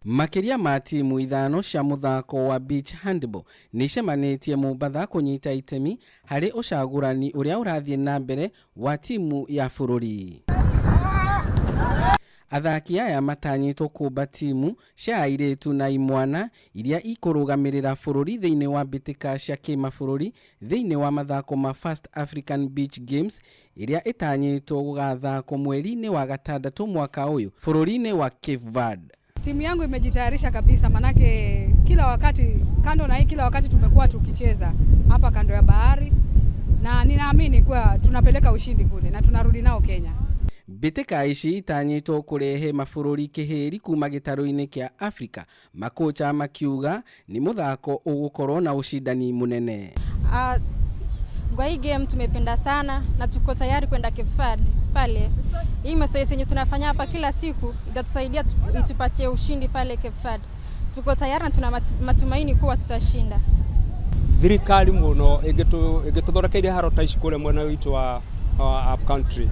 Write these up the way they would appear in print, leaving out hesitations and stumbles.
Makiria ma timu ithano cia muthako wa Beach Handball nicemanĩtie Mombatha kunyita itemi harĩ ucagurani uria urathie na mbere wa timu ya bũrũri. Athaki aya matanyĩtwo kũmba timu cia airĩtu na imwana iria ikũrũgamĩrĩra bũrũri thĩinĩ wa mbitika cia kĩmabũrũri thĩinĩ wa mathako ma First African Beach Games iria itanyĩtwo gũgathakwo mweri-inĩ wa gatandatũ mwaka ũyũ bũrũri-inĩ wa Cape Verde. Timu yangu imejitayarisha kabisa, manake kila wakati kando na hii kila wakati tumekuwa tukicheza hapa kando ya bahari, na ninaamini kwa tunapeleka ushindi kule na tunarudi nao Kenya. Mbitika ici itanyĩtwo kurehe mabũrũri kĩhĩri kuma gĩtarũ-inĩ kĩa Afrika, makocha makiuga ni muthako ũgũkorwo na ushindani munene. Kwa hii game tumependa sana na tuko tayari kwenda Cape Verde pale. Hii mazoezi yenye tunafanya hapa kila siku itatusaidia itupatie ushindi pale Cape Verde. Tuko tayari na tuna matumaini kuwa tutashinda. Thirikari muno igituthondekeire harota ici kule mwena witu wa up country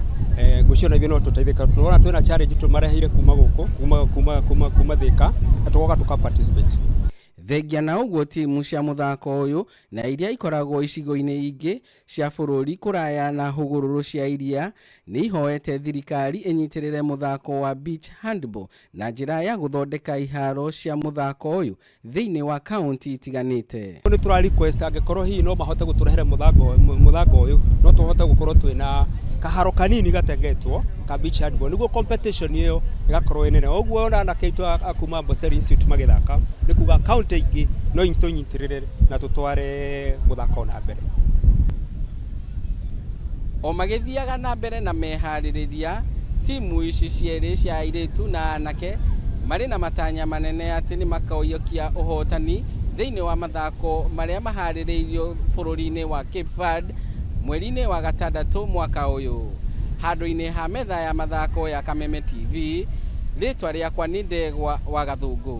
guciona ithino tutaithika tunaona twina challenge tumareheire kuma guku kuma thika atugoka tuka participate. Thengia na ũguo timu cia muthako ũyũ na iria ikoragwo icigo-inĩ ingĩ cia bũrũri kũraya na hũgũrũrũ cia iria nĩ ihoete thirikari ĩnyitĩrĩre muthako wa Beach Handball na njĩra ya gũthondeka iharo cia muthako ũyũ thĩinĩ wa kaunti itiganĩte. Nĩ tũra request angĩkorwo hihi no mahote gũtũrehere muthako ũyũ no tũhote gũkorwo twĩna kaharo kanini gatengetwo ka Beach Handball niguo competition iyo igakorwo nene. Ũguo ona nakeitwo akuma Boseri Institute magithaka nĩ kuga county ingĩ no inyitirĩre na tutware muthako na mbere. O magĩthiaga na mbere na meharĩrĩria, timu ici cierĩ cia airĩtu na anake marĩ na matanya manene atĩ nĩ makaoyokia ũhotani thĩinĩ wa mathako marĩa maharĩrĩirio bũrũri-inĩ wa Cape Verde mweri-inĩ wa gatandatũ mwaka ũyũ. Handũ-inĩ ha metha ya mathako ya Kameme TV, rĩtwa rĩakwa nĩ Ndegwa wa Gathũngũ.